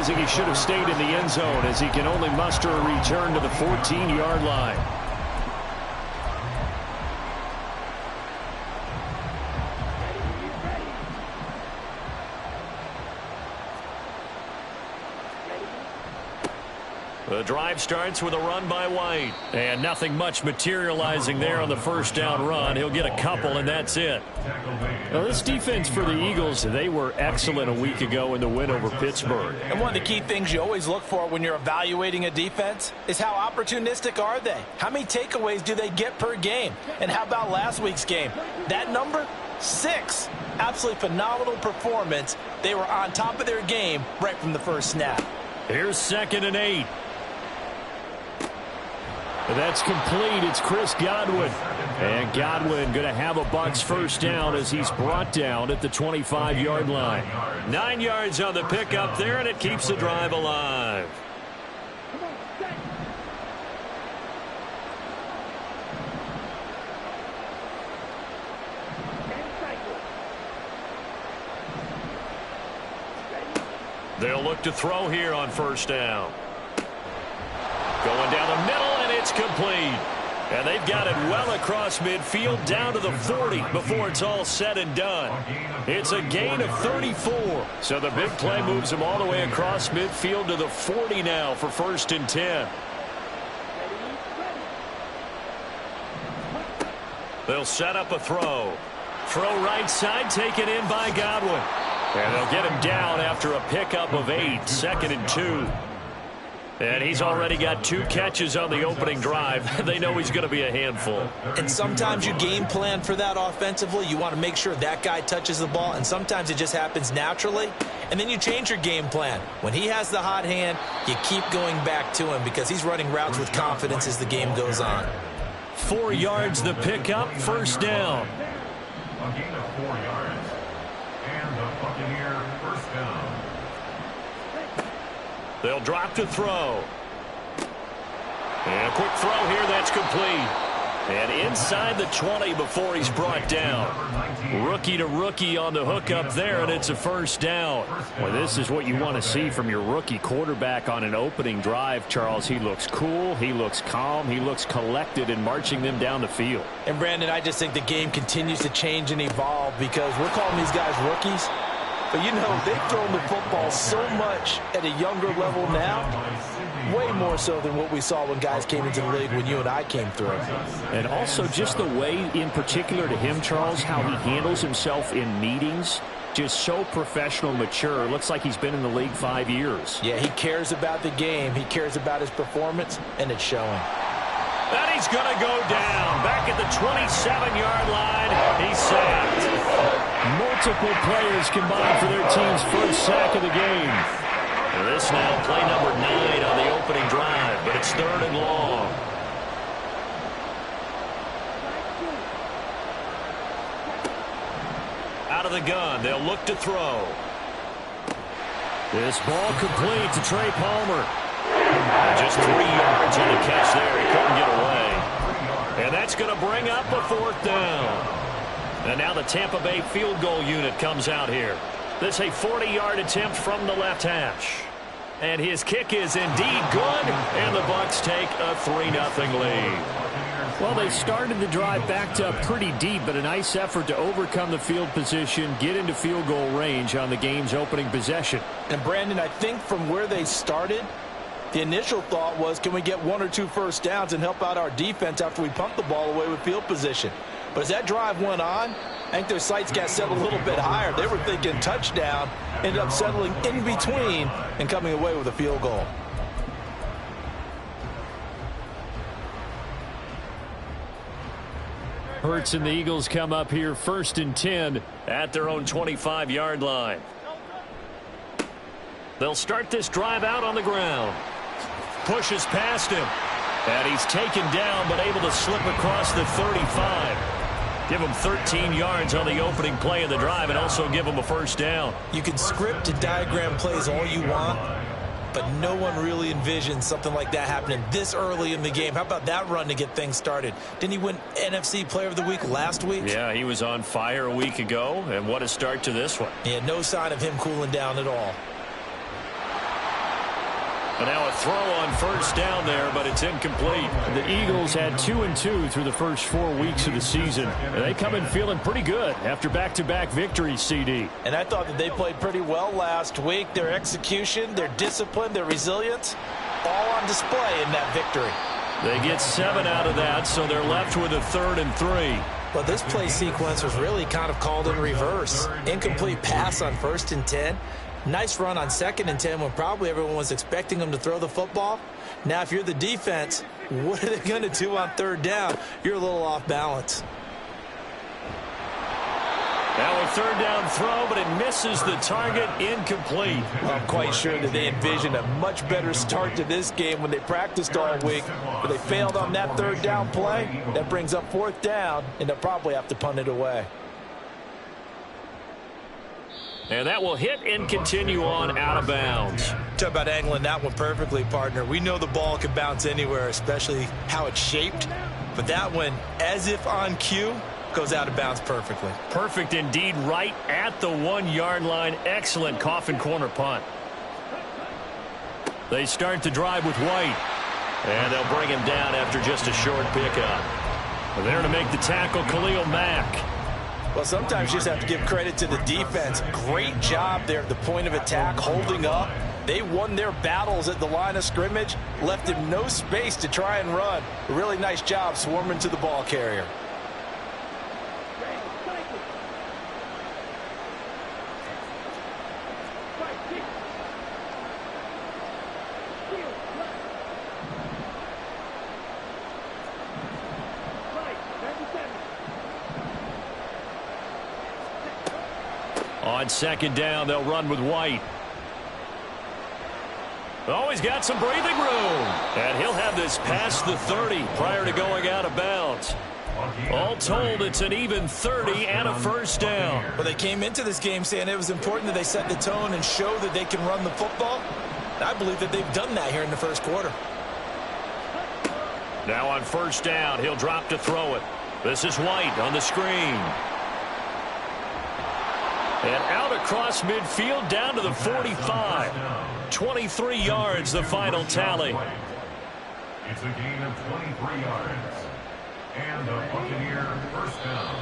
realizing he should have stayed in the end zone as he can only muster a return to the 14-yard line. The drive starts with a run by White. And nothing much materializing there on the first down run. He'll get a couple, and that's it. Well, this defense for the Eagles, they were excellent a week ago in the win over Pittsburgh. And one of the key things you always look for when you're evaluating a defense is how opportunistic are they? How many takeaways do they get per game? And how about last week's game? That number? 6. Absolutely phenomenal performance. They were on top of their game right from the first snap. Here's 2nd and 8. That's complete. It's Chris Godwin. And Godwin going to have a Bucs first down as he's brought down at the 25-yard line. 9 yards on the pickup there, and it keeps the drive alive. They'll look to throw here on first down. Going down the middle, and it's complete. And they've got it well across midfield down to the 40 before it's all said and done. It's a gain of 34. So the big play moves them all the way across midfield to the 40 now for 1st and 10. They'll set up a throw. Throw right side, taken in by Godwin. And they'll get him down after a pickup of 8, 2nd and 2. And he's already got 2 catches on the opening drive. They know he's going to be a handful. And sometimes you game plan for that offensively. You want to make sure that guy touches the ball, and sometimes it just happens naturally. And then you change your game plan. When he has the hot hand, you keep going back to him because he's running routes with confidence as the game goes on. 4 yards the pickup, first down. A gain of 4 yards. And the Buccaneer first down. They'll drop to throw. And a quick throw here, that's complete. And inside the 20 before he's brought down. Rookie to rookie on the hook up there, and it's a first down. Well, this is what you want to see from your rookie quarterback on an opening drive, Charles. He looks cool, he looks calm, he looks collected in marching them down the field. And, Brandon, I just think the game continues to change and evolve because we're calling these guys rookies. But, you know, they've thrown the football so much at a younger level now, way more so than what we saw when guys came into the league when you and I came through. And also just the way, in particular to him, Charles, how he handles himself in meetings, just so professional, mature. Looks like he's been in the league 5 years. Yeah, he cares about the game. He cares about his performance, and it's showing. And he's going to go down. Back at the 27-yard line, he's sacked. Multiple players combined for their team's first sack of the game. And this now play number 9 on the opening drive, but it's 3rd and long. Out of the gun, they'll look to throw. This ball complete to Trey Palmer. And just 3 yards on the catch there. He couldn't get away. And that's going to bring up a 4th down. And now the Tampa Bay field goal unit comes out here. This is a 40-yard attempt from the left hash. And his kick is indeed good. And the Bucs take a 3-0 lead. Well, they started the drive backed up pretty deep, but a nice effort to overcome the field position, get into field goal range on the game's opening possession. And, Brandon, I think from where they started, the initial thought was, can we get 1 or 2 first downs and help out our defense after we pump the ball away with field position? But as that drive went on, I think their sights got set a little bit higher. They were thinking touchdown, ended up settling in between and coming away with a field goal. Hurts and the Eagles come up here 1st and 10 at their own 25-yard line. They'll start this drive out on the ground. Pushes past him. And he's taken down but able to slip across the 35. Give him 13 yards on the opening play of the drive and also give him a first down. You can script and diagram plays all you want, but no one really envisions something like that happening this early in the game. How about that run to get things started? Didn't he win NFC Player of the Week last week? Yeah, he was on fire a week ago, and what a start to this one. Yeah, no sign of him cooling down at all. And now a throw on first down there, but it's incomplete. The Eagles had 2-2 through the first 4 weeks of the season. And they come in feeling pretty good after back-to-back victories, CD. And I thought that they played pretty well last week. Their execution, their discipline, their resilience, all on display in that victory. They get 7 out of that, so they're left with a 3rd and 3. Well, this play sequence was really kind of called in reverse. Incomplete pass on 1st and 10. Nice run on 2nd and 10 when probably everyone was expecting them to throw the football. Now, if you're the defense, what are they going to do on 3rd down? You're a little off balance. Now a 3rd down throw, but it misses the target, incomplete. Well, I'm quite sure that they envisioned a much better start to this game when they practiced all week. But they failed on that 3rd down play. That brings up 4th down, and they'll probably have to punt it away. And that will hit and continue on out of bounds. Talk about angling that one perfectly, partner. We know the ball can bounce anywhere, especially how it's shaped. But that one, as if on cue, goes out of bounds perfectly. Perfect indeed, right at the 1-yard line. Excellent coffin corner punt. They start the drive with White. And they'll bring him down after just a short pickup. There to make the tackle, Khalil Mack. Well, sometimes you just have to give credit to the defense. Great job there at the point of attack, holding up. They won their battles at the line of scrimmage, left him no space to try and run. A really nice job swarming to the ball carrier. On 2nd down, they'll run with White. Oh, he's got some breathing room. And he'll have this past the 30 prior to going out of bounds. All told, it's an even 30 and a 1st down. Well, they came into this game saying it was important that they set the tone and show that they can run the football. And I believe that they've done that here in the 1st quarter. Now on 1st down, he'll drop to throw it. This is White on the screen. And out across midfield down to the 45. 23 yards, the final tally. It's a gain of 23 yards. And the Buccaneer 1st down.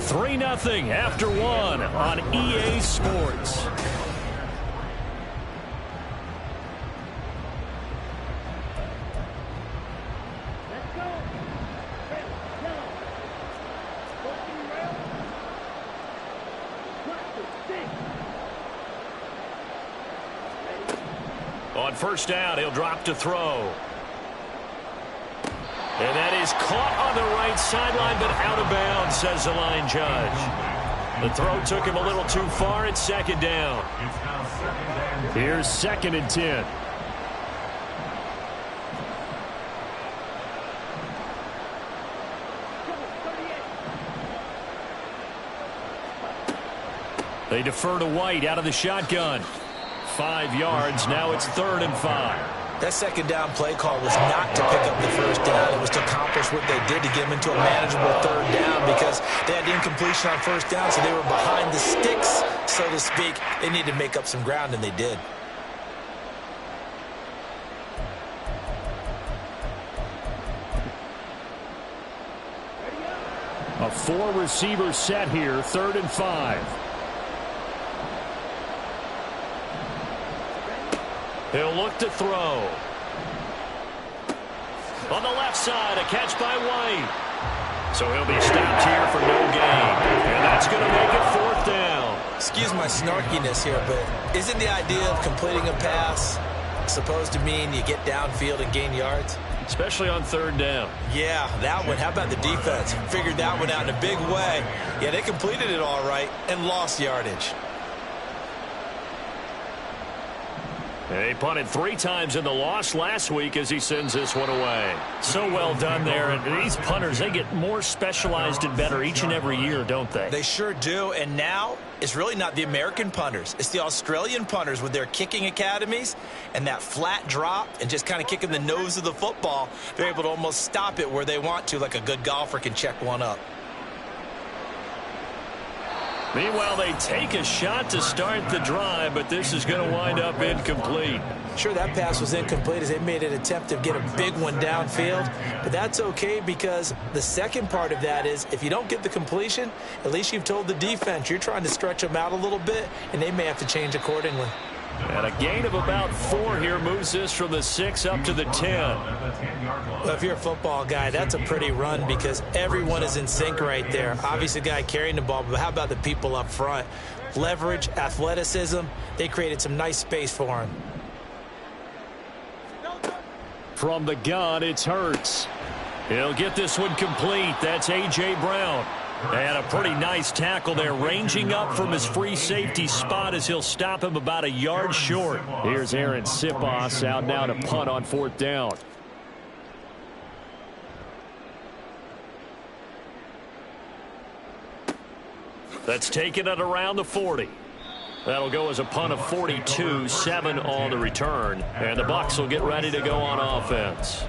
3-0 after 1 on EA Sports. On 1st down, he'll drop to throw. And that is caught on the right sideline, but out of bounds, says the line judge. The throw took him a little too far. It's 2nd down. Here's 2nd and 10. They defer to White out of the shotgun. 5 yards. Now it's 3rd and 5. That 2nd down play call was not to pick up the 1st down. It was to accomplish what they did to get them into a manageable 3rd down because they had incompletion on 1st down, so they were behind the sticks, so to speak. They needed to make up some ground, and they did. A 4-receiver set here, 3rd and 5. He'll look to throw. On the left side, a catch by White. So he'll be stopped here for no gain. And that's going to make it 4th down. Excuse my snarkiness here, but isn't the idea of completing a pass supposed to mean you get downfield and gain yards? Especially on 3rd down. Yeah, that one. How about the defense? Figured that one out in a big way. Yeah, they completed it all right and lost yardage. They punted 3 times in the loss last week as he sends this one away. So well done there. And these punters, they get more specialized and better each and every year, don't they? They sure do. And now it's really not the American punters. It's the Australian punters with their kicking academies and that flat drop and just kind of kicking the nose of the football. They're able to almost stop it where they want to, like a good golfer can check one up. Meanwhile, they take a shot to start the drive, but this is going to wind up incomplete. Sure, that pass was incomplete as they made an attempt to get a big one downfield, but that's okay because the second part of that is if you don't get the completion, at least you've told the defense you're trying to stretch them out a little bit, and they may have to change accordingly. And a gain of about 4 here moves this from the 6 up to the 10. Well, if you're a football guy, that's a pretty run because everyone is in sync right there. Obviously, the guy carrying the ball, but how about the people up front? Leverage, athleticism, they created some nice space for him. From the gun, it's Hurts. He'll get this one complete. That's A.J. Brown. And a pretty nice tackle there, ranging up from his free safety spot as he'll stop him about a yard short. Here's Aaron Sipos out now to punt on 4th down. That's taken at around the 40. That'll go as a punt of 42, 7 on the return. And the Bucs will get ready to go on offense.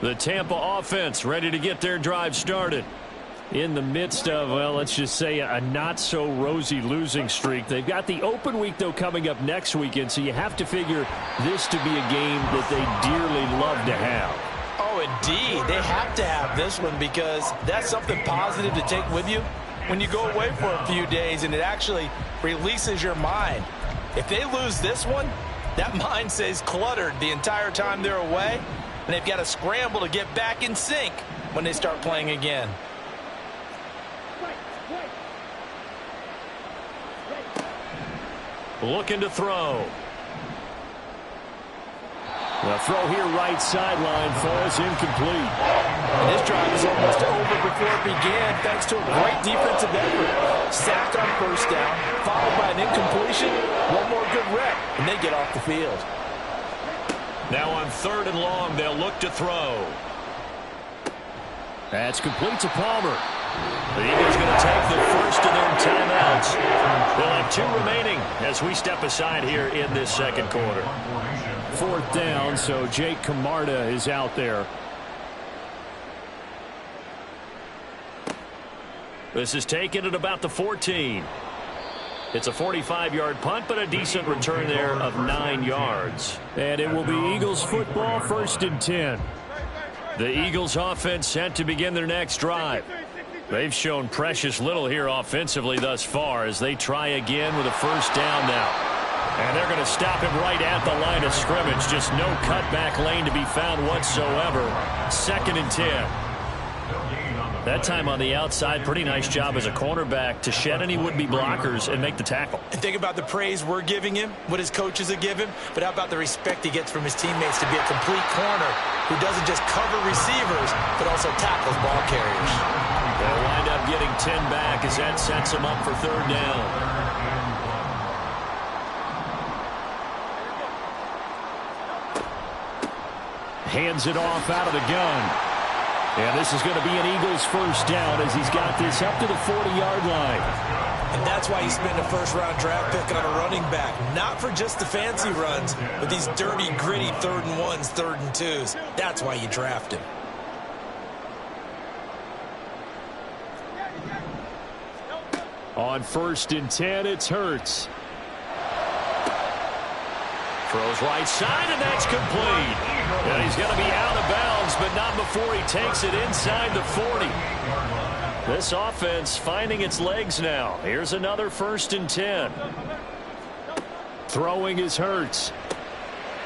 The Tampa offense ready to get their drive started. In the midst of, well, let's just say a not-so-rosy losing streak. They've got the open week, though, coming up next weekend, so you have to figure this to be a game that they dearly love to have. Oh, indeed. They have to have this one because that's something positive to take with you when you go away for a few days, and it actually releases your mind. If they lose this one, that mind stays cluttered the entire time they're away, and they've got to scramble to get back in sync when they start playing again. Looking to throw. The throw here right sideline falls incomplete. And this drive is almost over before it began thanks to a great defensive effort. Sacked on 1st down, followed by an incompletion. One more good rep, and they get off the field. Now on 3rd and long, they'll look to throw. That's complete to Palmer. The Eagles going to take the first of their timeouts. They'll have 2 remaining as we step aside here in this second quarter. 4th down, so Jake Camarda is out there. This is taken at about the 14. It's a 45-yard punt, but a decent return there of 9 yards. And it will be Eagles football, 1st and 10. The Eagles offense set to begin their next drive. They've shown precious little here offensively thus far as they try again with a 1st down now. And they're going to stop him right at the line of scrimmage. Just no cutback lane to be found whatsoever. 2nd and 10. That time on the outside, pretty nice job as a cornerback to shed any would-be blockers and make the tackle. And think about the praise we're giving him, what his coaches have given, but how about the respect he gets from his teammates to be a complete corner who doesn't just cover receivers, but also tackles ball carriers. They'll wind up getting 10 back as that sets them up for 3rd down. Hands it off out of the gun. And this is going to be an Eagles 1st down as he's got this up to the 40-yard line. And that's why you spend a 1st-round draft pick on a running back. Not for just the fancy runs, but these dirty, gritty 3rd and 1s, 3rd and 2s. That's why you draft him. On 1st and 10, it's Hurts. Throws right side, and that's complete. And he's going to be out of bounds, but not before he takes it inside the 40. This offense finding its legs now. Here's another 1st and 10. Throwing is Hurts.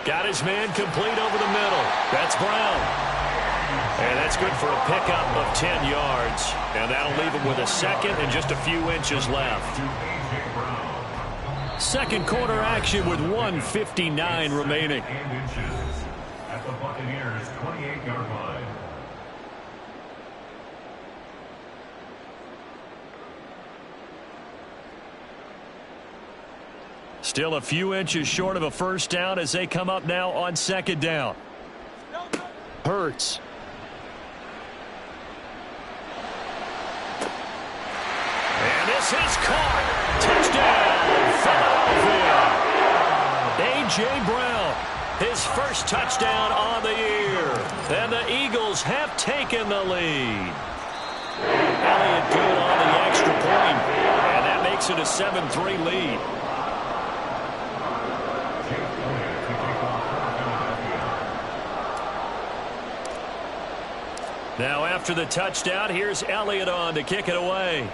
Got his man complete over the middle. That's Brown. And that's good for a pickup of 10 yards. And that'll leave him with a 2nd and just a few inches left. Second quarter action with 1:59 remaining. At the Buccaneers' 28-yard line. Still a few inches short of a 1st down as they come up now on 2nd down. Hurts. And this is caught. Touchdown, Philadelphia. A.J. Brown, his first touchdown on the year. And the Eagles have taken the lead. Elliott good on the extra point, and that makes it a 7-3 lead. Now after the touchdown, here's Elliott on to kick it away.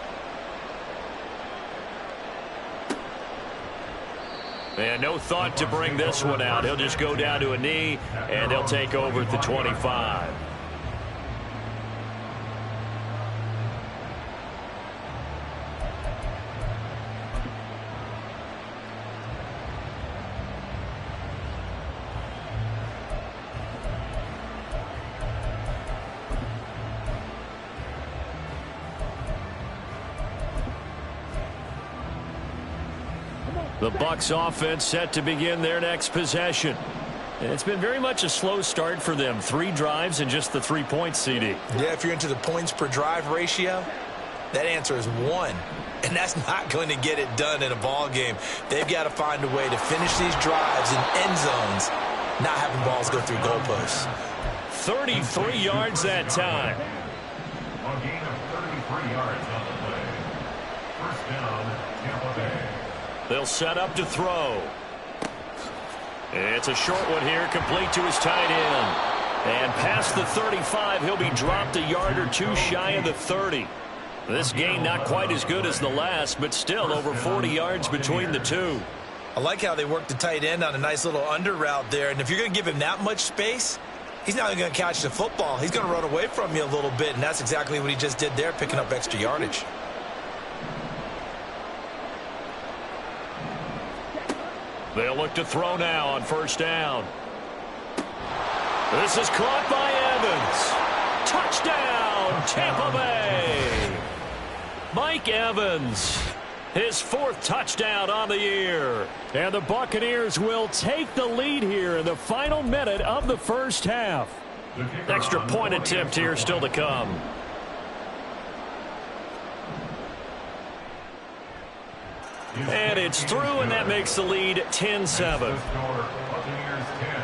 And no thought to bring this one out. He'll just go down to a knee, and he'll take over at the 25. The Bucs offense set to begin their next possession. It's been very much a slow start for them. 3 drives and just the 3 points, CD. Yeah, if you're into the points per drive ratio, that answer is 1. And that's not going to get it done in a ball game. They've got to find a way to finish these drives in end zones, not having balls go through goalposts. 33 yards that time. A gain of 33 yards on the play. First down, Tampa Bay. They'll set up to throw. It's a short one here, complete to his tight end. And past the 35, he'll be dropped a yard or 2 shy of the 30. This gain not quite as good as the last, but still over 40 yards between the two. I like how they worked the tight end on a nice little under route there. And if you're going to give him that much space, he's not going to catch the football. He's going to run away from you a little bit, and that's exactly what he just did there, picking up extra yardage. They'll look to throw now on first down. This is caught by Evans. Touchdown, Tampa Bay. Mike Evans, his 4th touchdown on the year. And the Buccaneers will take the lead here in the final minute of the first half. Extra point attempt here still to come. And it's through, and that makes the lead 10-7. Buccaneers 10,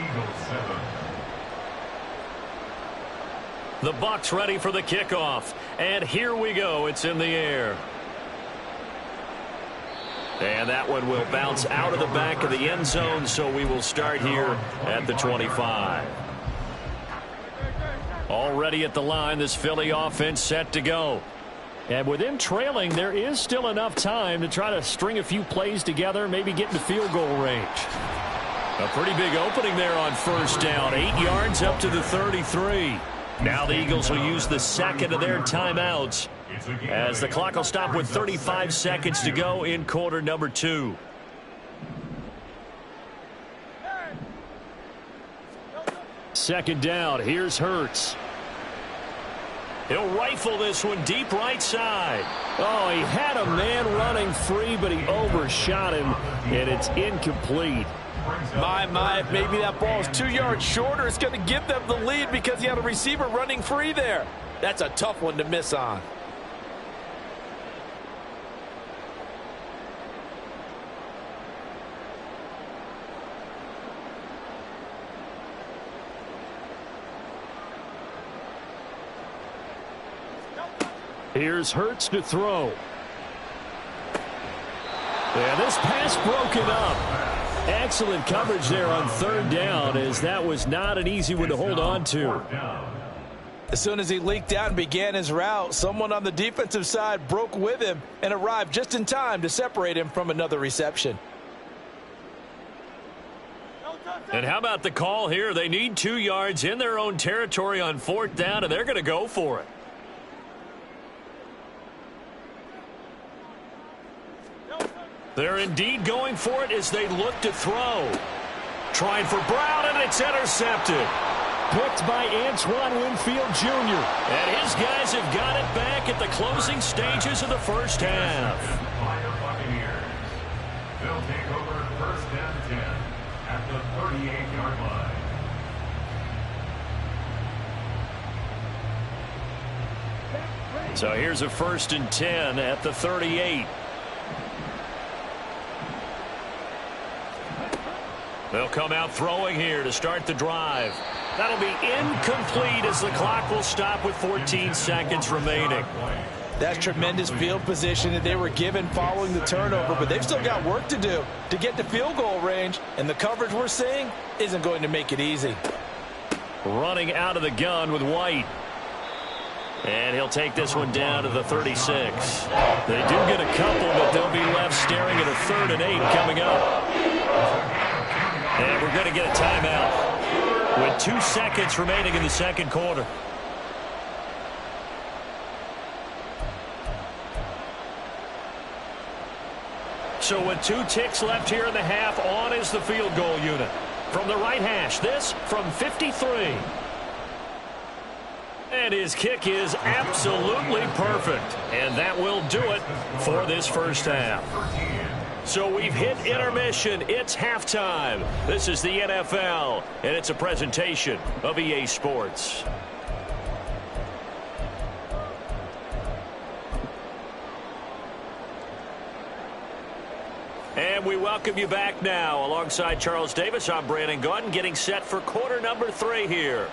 Eagles 7. The Bucs ready for the kickoff. And here we go. It's in the air. And that one will bounce out of the back of the end zone, so we will start here at the 25. Already at the line, this Philly offense set to go. And with them trailing, there is still enough time to try to string a few plays together, maybe get into field goal range. A pretty big opening there on first down. 8 yards up to the 33. Now the Eagles will use the second of their timeouts as the clock will stop with 35 seconds to go in quarter number 2. Second down. Here's Hurts. He'll rifle this one deep right side. Oh, he had a man running free, but he overshot him, and it's incomplete. My, if maybe that ball is 2 yards shorter, it's going to give them the lead because he had a receiver running free there. That's a tough one to miss on. Here's Hurts to throw. And this pass broken up. Excellent coverage there on third down, as that was not an easy one to hold on to. As soon as he leaked out and began his route, someone on the defensive side broke with him and arrived just in time to separate him from another reception. And how about the call here? They need 2 yards in their own territory on fourth down, and they're going to go for it. They're indeed going for it as they look to throw. Trying for Brown, and it's intercepted. Picked by Antoine Winfield Jr. And his guys have got it back at the closing stages of the first half. Buccaneers. They'll take over first and 10 at the 38-yard line. So here's a first and 10 at the 38. They'll come out throwing here to start the drive. That'll be incomplete as the clock will stop with 14 seconds remaining. That's tremendous field position that they were given following the turnover, but they've still got work to do to get to field goal range, and the coverage we're seeing isn't going to make it easy. Running out of the gun with White. And he'll take this one down to the 36. They do get a couple, but they'll be left staring at a 3rd and 8 coming up. And we're going to get a timeout with 2 seconds remaining in the second quarter. So with 2 ticks left here in the half, on is the field goal unit. From the right hash, this from 53. And his kick is absolutely perfect. And that will do it for this first half. So we've hit intermission. It's halftime. This is the NFL, and it's a presentation of EA Sports. And we welcome you back now. Alongside Charles Davis, I'm Brandon Gaudin, getting set for quarter number 3 here.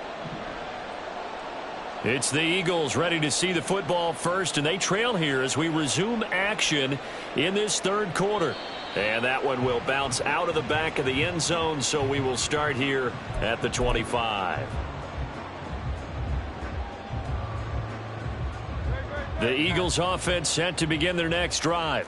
It's the Eagles ready to see the football first, and they trail here as we resume action in this third quarter. And that one will bounce out of the back of the end zone, so we will start here at the 25. The Eagles offense set to begin their next drive.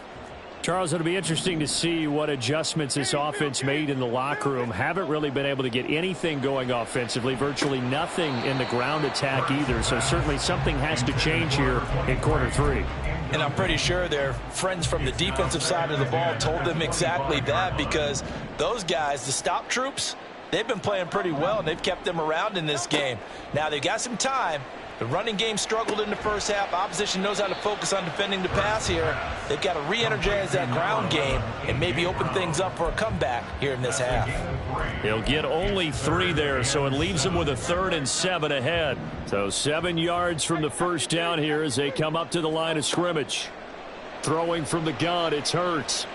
Charles, it'll be interesting to see what adjustments this offense made in the locker room. Haven't really been able to get anything going offensively, virtually nothing in the ground attack either. So certainly something has to change here in quarter 3. And I'm pretty sure their friends from the defensive side of the ball told them exactly that, because those guys, the stop troops, they've been playing pretty well, and they've kept them around in this game. Now, they've got some time. The running game struggled in the first half. Opposition knows how to focus on defending the pass here. They've got to re-energize that ground game and maybe open things up for a comeback here in this half. He'll get only 3 there, so it leaves them with a 3rd and 7 ahead. So 7 yards from the first down here as they come up to the line of scrimmage. Throwing from the gun, it's Hurts.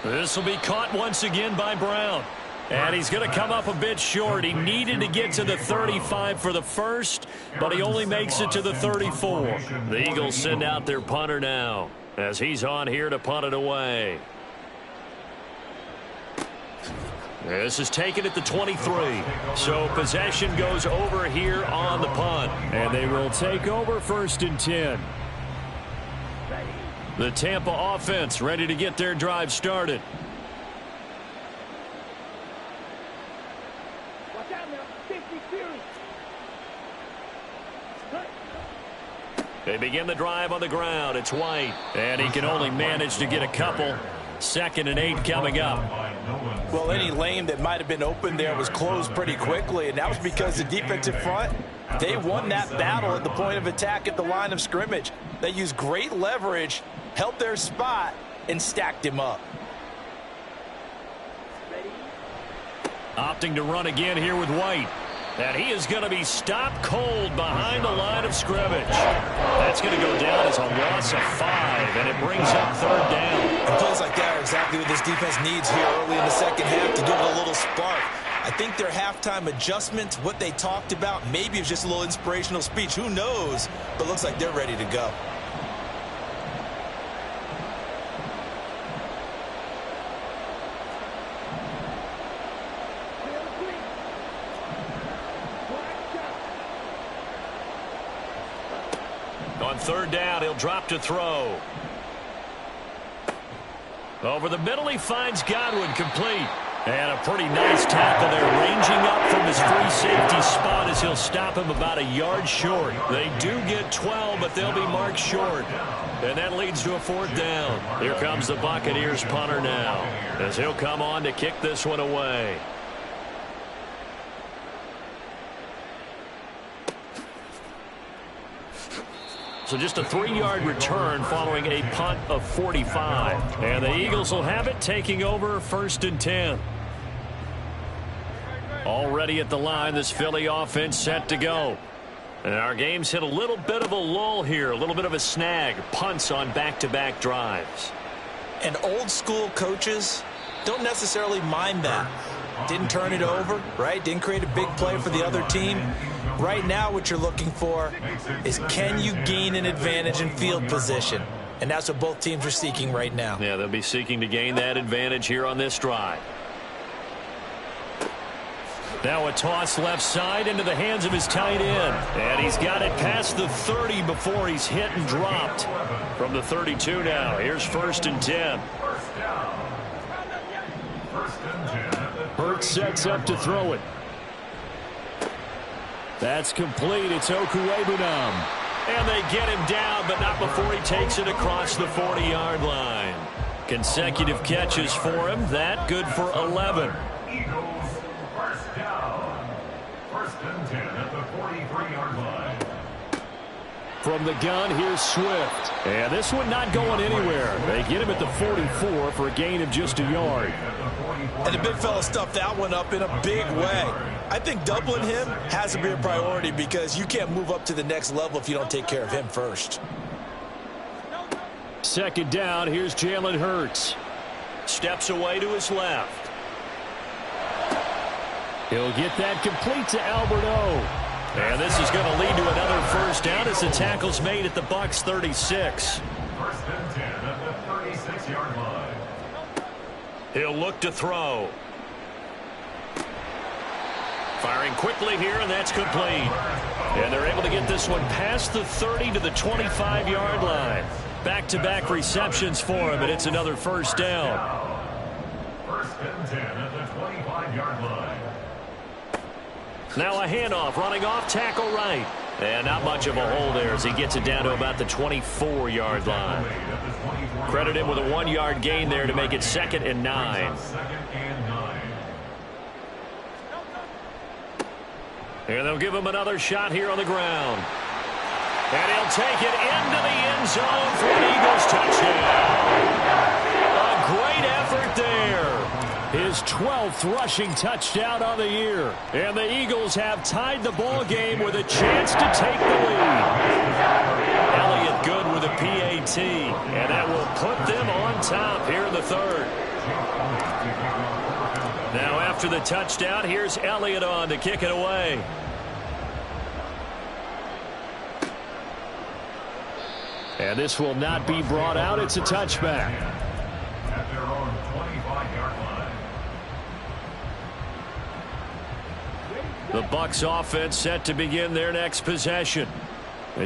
This will be caught once again by Brown. And he's going to come up a bit short. He needed to get to the 35 for the first, but he only makes it to the 34. The Eagles send out their punter now as he's on here to punt it away. This is taken at the 23. So possession goes over here on the punt. And they will take over 1st and 10. The Tampa offense ready to get their drive started. They begin the drive on the ground. It's White, and he can only manage to get a couple. 2nd and 8 coming up. Well, any lane that might have been open there was closed pretty quickly, and that was because the defensive front, they won that battle at the point of attack at the line of scrimmage. They used great leverage, held their spot, and stacked him up. Opting to run again here with White. And he is going to be stopped cold behind the line of scrimmage. That's going to go down as a loss of 5, and it brings up 3rd down. And plays like that are exactly what this defense needs here early in the second half to give it a little spark. I think their halftime adjustments, what they talked about, maybe it's just a little inspirational speech. Who knows? But looks like they're ready to go. On 3rd down, he'll drop to throw. Over the middle, he finds Godwin complete. And a pretty nice tackle there, ranging up from his free safety spot as he'll stop him about a yard short. They do get 12, but they'll be marked short. And that leads to a 4th down. Here comes the Buccaneers punter now, as he'll come on to kick this one away. So just a 3-yard return following a punt of 45. And the Eagles will have it, taking over 1st and 10. Already at the line, this Philly offense set to go. And our game's hit a little bit of a lull here, a little bit of a snag. Punts on back-to-back drives. And old school coaches, don't necessarily mind that. Didn't turn it over, right? Didn't create a big play for the other team. Right now what you're looking for is, can you gain an advantage in field position? And that's what both teams are seeking right now. Yeah, they'll be seeking to gain that advantage here on this drive. Now a toss left side into the hands of his tight end. And he's got it past the 30 before he's hit and dropped. From the 32 now, here's 1st and 10. Hurts sets up to throw it. That's complete. It's Okuwebunam. And they get him down, but not before he takes it across the 40-yard line. Consecutive catches for him. That good for 11. Eagles, first down. 1st and 10 at the 43-yard line. From the gun, here's Swift. And this one not going anywhere. They get him at the 44 for a gain of just a yard. And the big fella stuffed that one up in a big way. I think doubling him has to be a priority because you can't move up to the next level if you don't take care of him first. 2nd down, here's Jalen Hurts. Steps away to his left. He'll get that complete to Albert O. And this is going to lead to another 1st down as the tackle's made at the Bucs 36. 1st and 10 at the 36-yard line. He'll look to throw. Firing quickly here, and that's complete. And they're able to get this one past the 30 to the 25-yard line. Back-to-back receptions for him, and it's another 1st down. 1st and 10 at the 25-yard line. Now a handoff, running off tackle right. And not much of a hole there as he gets it down to about the 24-yard line. Credit him with a 1-yard gain there to make it 2nd and 9. And they'll give him another shot here on the ground. And he'll take it into the end zone for an Eagles touchdown. A great effort there. His 12th rushing touchdown on the year. And the Eagles have tied the ball game with a chance to take the lead. Elliott good with a PAT. And that will put them on top here in the 3rd. Now after the touchdown, here's Elliott on to kick it away. And this will not be brought out. It's a touchback. At their own 25-yard line. The Bucs offense set to begin their next possession.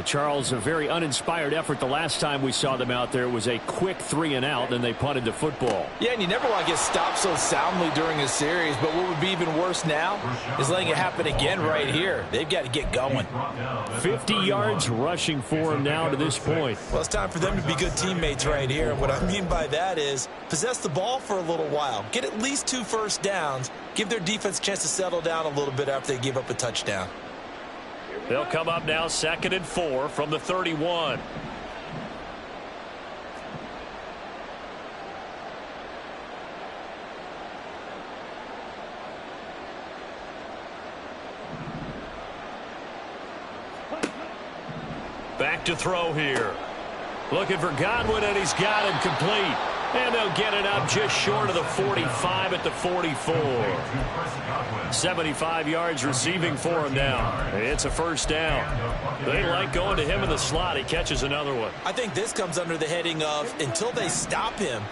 Charles, a very uninspired effort the last time we saw them out there. It was a quick 3-and-out, and they punted the football. Yeah, and you never want to get stopped so soundly during a series, but what would be even worse now is letting it happen again right here. They've got to get going. 50 yards rushing for him now to this point. Well, it's time for them to be good teammates right here, and what I mean by that is possess the ball for a little while. Get at least 2 first downs. Give their defense a chance to settle down a little bit after they give up a touchdown. They'll come up now 2nd and 4 from the 31. Back to throw here. Looking for Godwin, and he's got him complete. And they'll get it up just short of the 45 at the 44. 75 yards receiving for him now. It's a 1st down. They like going to him in the slot. He catches another one. I think this comes under the heading of, until they stop him,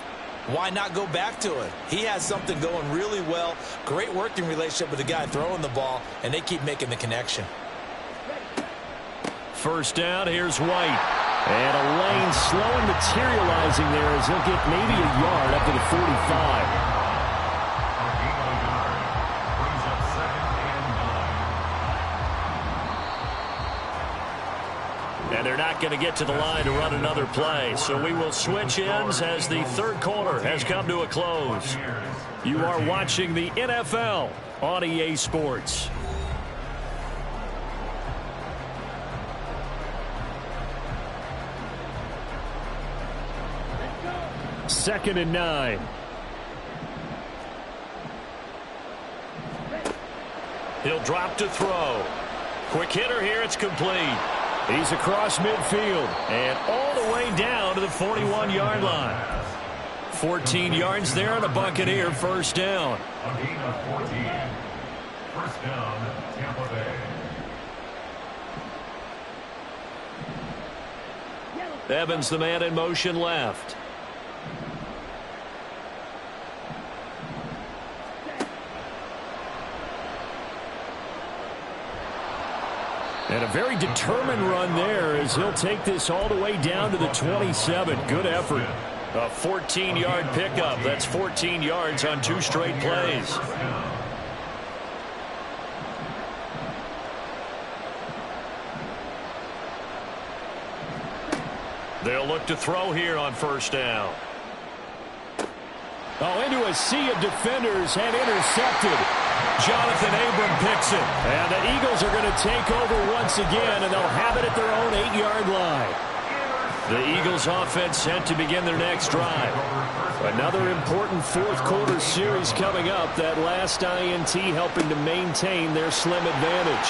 why not go back to it? He has something going really well. Great working relationship with the guy throwing the ball, and they keep making the connection. 1st down, here's White. And a lane slow and materializing there as he'll get maybe a yard up to the 45. And they're not going to get to the line to run another play. So we will switch ends as the 3rd quarter has come to a close. You are watching the NFL on EA Sports. Second and 9. He'll drop to throw. Quick hitter here. It's complete. He's across midfield. And all the way down to the 41-yard line. 14 yards there on a Buccaneer first down. A gain of 14. First down, Tampa Bay. Evans, the man in motion left. And a very determined run there as he'll take this all the way down to the 27. Good effort. A 14-yard pickup. That's 14 yards on 2 straight plays. They'll look to throw here on first down. Oh, into a sea of defenders and intercepted. Jonathan Abram picks it. And the Eagles are going to take over once again, and they'll have it at their own 8-yard line. The Eagles offense set to begin their next drive. Another important fourth-quarter series coming up. That last INT helping to maintain their slim advantage.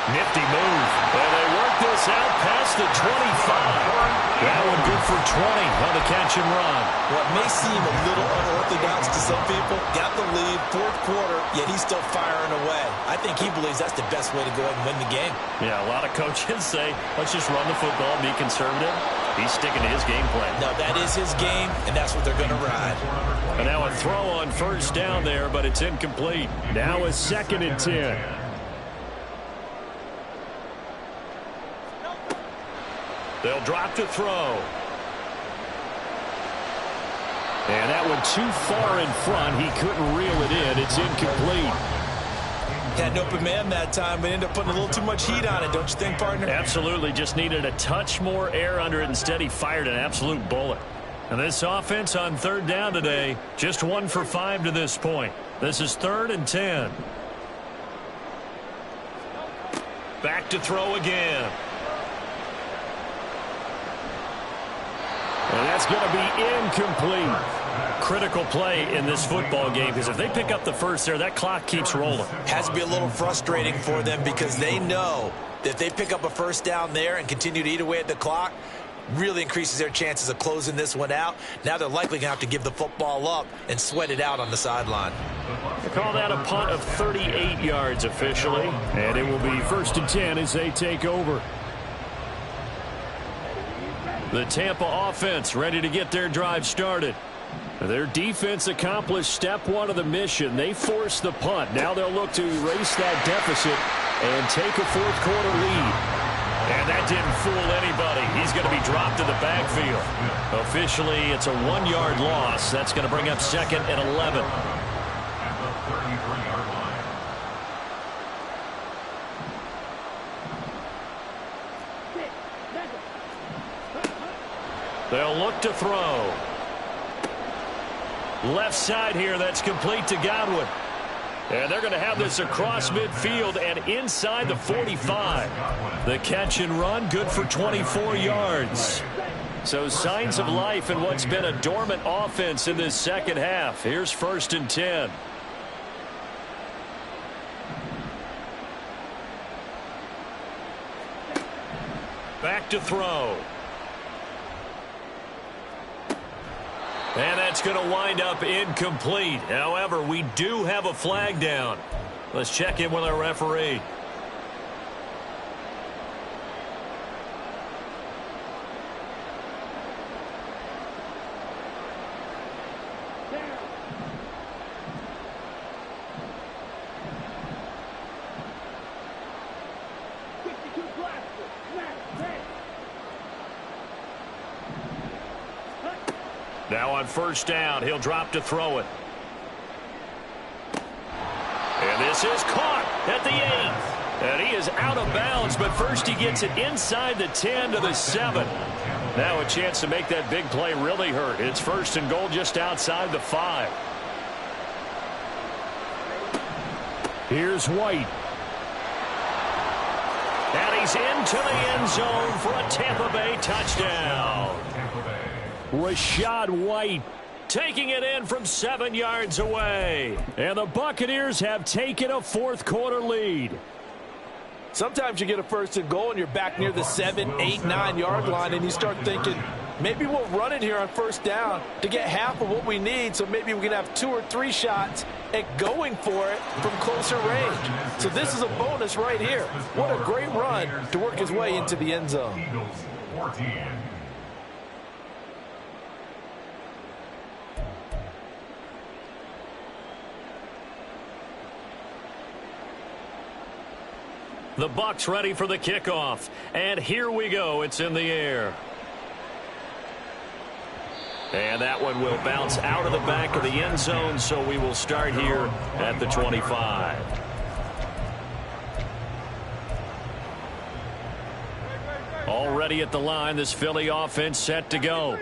Nifty move. And they work this out past the 25. That one good for 20 on the catch and run. What may seem a little unorthodox to some people, got the lead, fourth quarter, yet he's still firing away. I think he believes that's the best way to go ahead and win the game. Yeah, a lot of coaches say, let's just run the football and be conservative. He's sticking to his game plan. No, that is his game, and that's what they're going to ride. And now a throw on first down there, but it's incomplete. Now a 2nd and 10. They'll drop to throw. And that one too far in front. He couldn't reel it in. It's incomplete. Had an open man that time, but ended up putting a little too much heat on it, don't you think, partner? Absolutely. Just needed a touch more air under it. Instead, he fired an absolute bullet. And this offense on third down today, just 1 for 5 to this point. This is 3rd and 10. Back to throw again. And that's going to be incomplete. Critical play in this football game because if they pick up the first there, that clock keeps rolling. Has to be a little frustrating for them because they know that if they pick up a first down there and continue to eat away at the clock, really increases their chances of closing this one out. Now they're likely going to have to give the football up and sweat it out on the sideline. They call that a punt of 38 yards officially. And it will be 1st and 10 as they take over. The Tampa offense ready to get their drive started. Their defense accomplished step 1 of the mission. They forced the punt. Now they'll look to erase that deficit and take a fourth-quarter lead. And that didn't fool anybody. He's going to be dropped to the backfield. Officially, it's a 1-yard loss. That's going to bring up 2nd and 11. At the 33-yard line. They'll look to throw. Left side here, that's complete to Godwin. And they're going to have this across midfield and inside the 45. The catch and run, good for 24 yards. So signs of life in what's been a dormant offense in this second half. Here's 1st and 10. Back to throw. And that's going to wind up incomplete. However, we do have a flag down. Let's check in with our referee. Now on first down, he'll drop to throw it. And this is caught at the 8. And he is out of bounds, but first he gets it inside the 10 to the 7. Now a chance to make that big play really hurt. It's 1st and goal just outside the 5. Here's White. And he's into the end zone for a Tampa Bay touchdown. Rashad White taking it in from 7 yards away. And the Buccaneers have taken a fourth-quarter lead. Sometimes you get a 1st and goal and you're back near the 7, 8, 9-yard line and you start thinking, Maybe we'll run it here on first down to get half of what we need, so maybe we can have 2 or 3 shots at going for it from closer range. So this is a bonus right here. What a great run to work his way into the end zone. Eagles 14. The Bucs ready for the kickoff. And here we go. It's in the air. And that one will bounce out of the back of the end zone, so we will start here at the 25. Already at the line, this Philly offense set to go.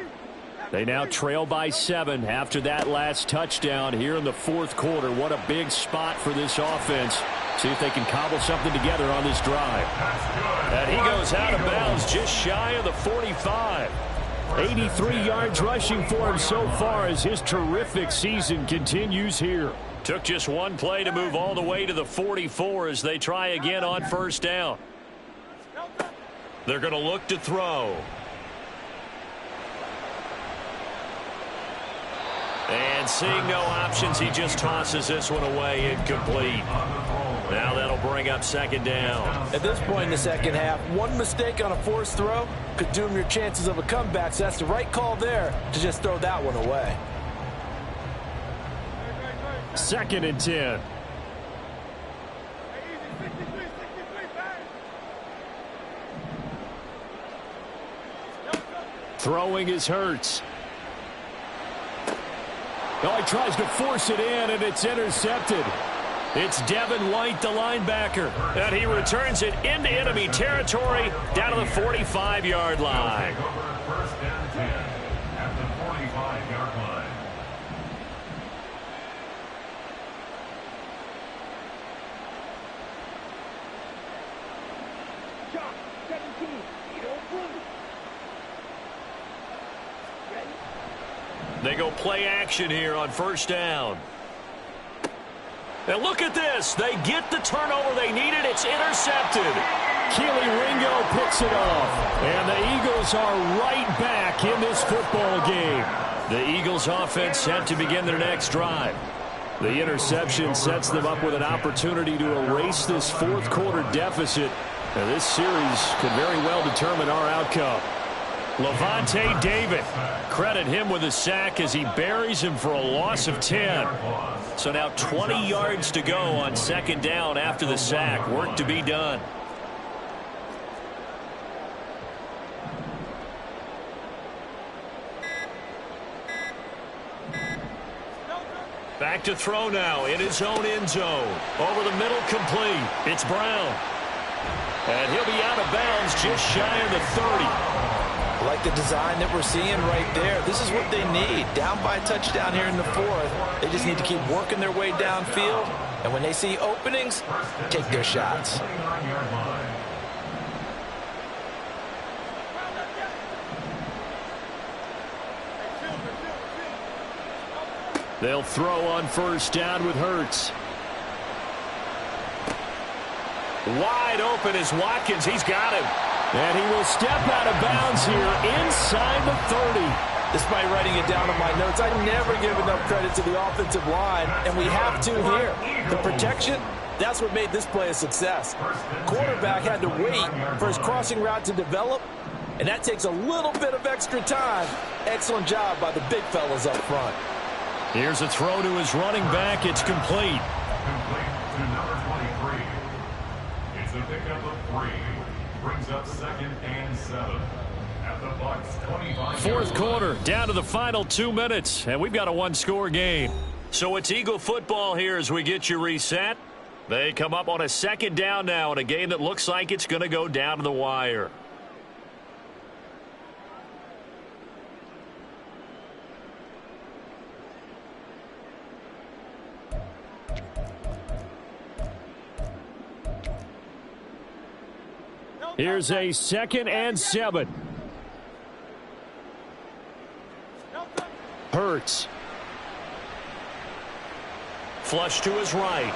They now trail by 7 after that last touchdown here in the fourth quarter. What a big spot for this offense. See if they can cobble something together on this drive. And he goes out of bounds just shy of the 45. 83 yards rushing for him so far as his terrific season continues here. Took just one play to move all the way to the 44 as they try again on first down. They're going to look to throw. And seeing no options, he just tosses this one away incomplete. Now that'll bring up second down. At this point in the second half, one mistake on a forced throw could doom your chances of a comeback, so that's the right call there to just throw that one away. 2nd and 10. Throwing is Hurts. Oh, he tries to force it in, and it's intercepted. It's Devin White, the linebacker, and he returns it into enemy territory down to the 45-yard line. First and 10 at the 45-yard line. They go play action here on first down. And look at this. They get the turnover they needed. It's intercepted. Keely Ringo picks it off. And the Eagles are right back in this football game. The Eagles offense set to begin their next drive. The interception sets them up with an opportunity to erase this fourth quarter deficit. And this series could very well determine our outcome. Levante David, credit him with a sack as he buries him for a loss of 10. So now 20 yards to go on second down after the sack. Work to be done. Back to throw now in his own end zone. Over the middle, complete. It's Brown. And he'll be out of bounds just shy of the 30. I like the design that we're seeing right there. This is what they need. Down by a touchdown here in the fourth. They just need to keep working their way downfield. And when they see openings, take their shots. They'll throw on first down with Hurts. Wide open is Watkins. He's got him. And he will step out of bounds here inside the 30. Despite writing it down in my notes, I never give enough credit to the offensive line, and we have to here. The protection, that's what made this play a success. Quarterback had to wait for his crossing route to develop, and that takes a little bit of extra time. Excellent job by the big fellas up front. Here's a throw to his running back. It's complete. Complete to number 23. It's a pickup of 3. Brings up 2nd and 7 at the Bucs 25. Fourth quarter, down to the final 2 minutes, and we've got a one-score game. So it's Eagle football here as we get you reset. They come up on a second down now in a game that looks like it's going to go down to the wire. Here's a 2nd and 7. Hurts. Flush to his right.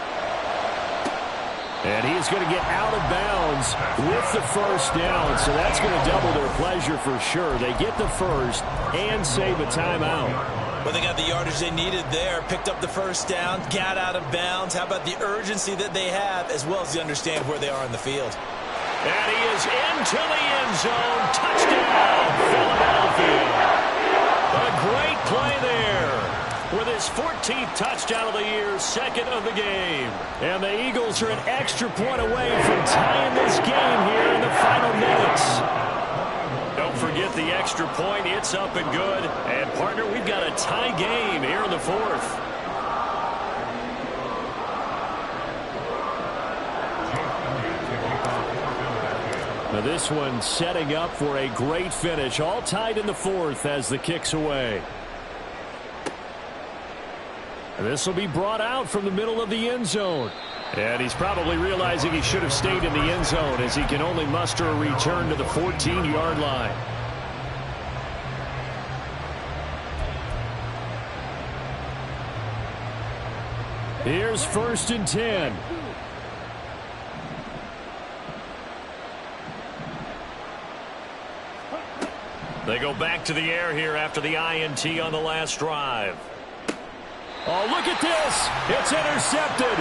And he is going to get out of bounds with the first down. So that's going to double their pleasure for sure. They get the first and save a timeout. Well, they got the yardage they needed there, picked up the first down, got out of bounds. How about the urgency that they have, as well as they understand where they are in the field? And he is into the end zone. Touchdown, Philadelphia. A great play there with his 14th touchdown of the year, second of the game. And the Eagles are an extra point away from tying this game here in the final minutes. Don't forget the extra point. It's up and good. And, partner, we've got a tie game here in the fourth. Now this one setting up for a great finish. All tied in the fourth as the kick's away. And this will be brought out from the middle of the end zone. And he's probably realizing he should have stayed in the end zone as he can only muster a return to the 14-yard line. Here's 1st and 10. They go back to the air here after the INT on the last drive. Oh, look at this. It's intercepted.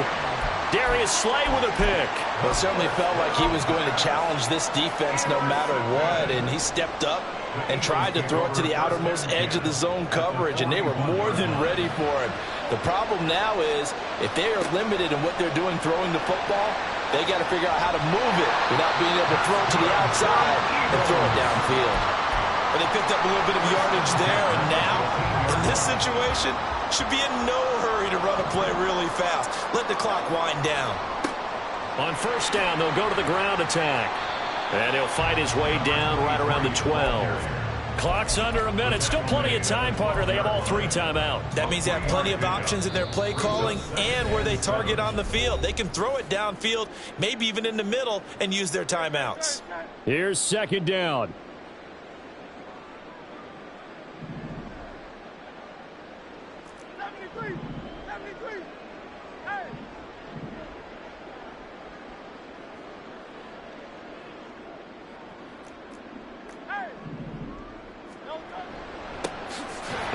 Darius Slay with a pick. Well, it certainly felt like he was going to challenge this defense no matter what, and he stepped up and tried to throw it to the outermost edge of the zone coverage, and they were more than ready for it. The problem now is if they are limited in what they're doing throwing the football, they got to figure out how to move it without being able to throw it to the outside and throw it downfield. But they picked up a little bit of yardage there, and now, in this situation, should be in no hurry to run a play really fast. Let the clock wind down. On first down, they'll go to the ground attack. And he'll fight his way down right around the 12. Clock's under a minute. Still plenty of time, partner. They have all 3 timeouts. That means they have plenty of options in their play calling and where they target on the field. They can throw it downfield, maybe even in the middle, and use their timeouts. Here's 2nd down.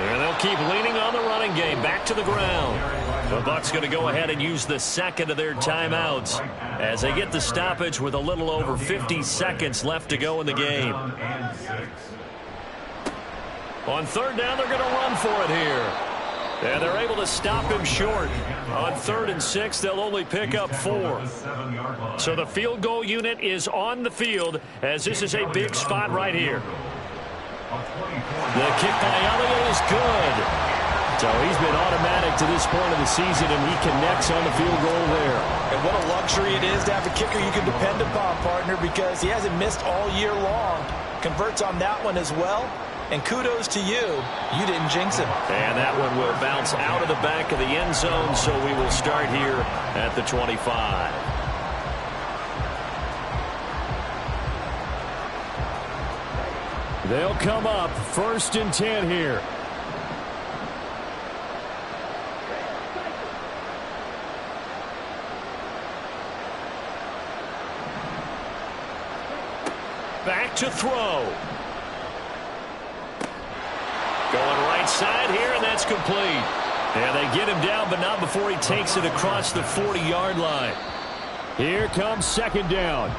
And they'll keep leaning on the running game. Back to the ground. The Bucs going to go ahead and use the 2nd of their timeouts as they get the stoppage with a little over 50 seconds left to go in the game. On 3rd down, they're going to run for it here. And they're able to stop him short. On 3rd and 6, they'll only pick up 4. So the field goal unit is on the field as this is a big spot right here. The kick by Elliott is good. So he's been automatic to this point of the season, and he connects on the field goal there. And what a luxury it is to have a kicker you can depend upon, partner, because he hasn't missed all year long. Converts on that one as well. And kudos to you. You didn't jinx him. And that one will bounce out of the back of the end zone, so we will start here at the 25. They'll come up 1st and 10 here. Back to throw. Going right side here, and that's complete. And they get him down, but not before he takes it across the 40-yard line. Here comes 2nd down.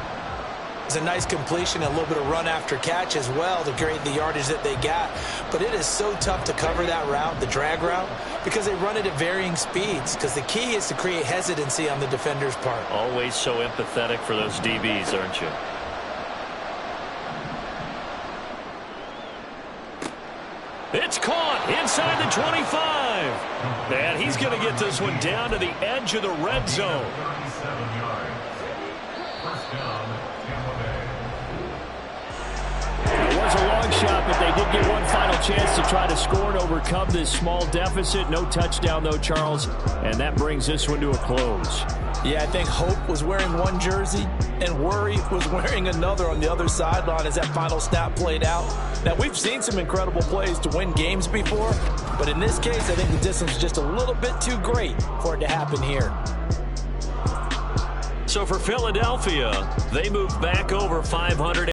It's a nice completion, a little bit of run after catch as well to create the yardage that they got. But it is so tough to cover that route, the drag route, because they run it at varying speeds. Because the key is to create hesitancy on the defender's part. Always so empathetic for those DBs, aren't you? It's caught inside the 25. And he's going to get this one down to the edge of the red zone. It was a long shot, but they did get one final chance to try to score and overcome this small deficit. No touchdown, though, Charles. And that brings this one to a close. Yeah, I think Hope was wearing one jersey and Worry was wearing another on the other sideline as that final snap played out. Now, we've seen some incredible plays to win games before, but in this case, I think the distance is just a little bit too great for it to happen here. So for Philadelphia, they move back over 500.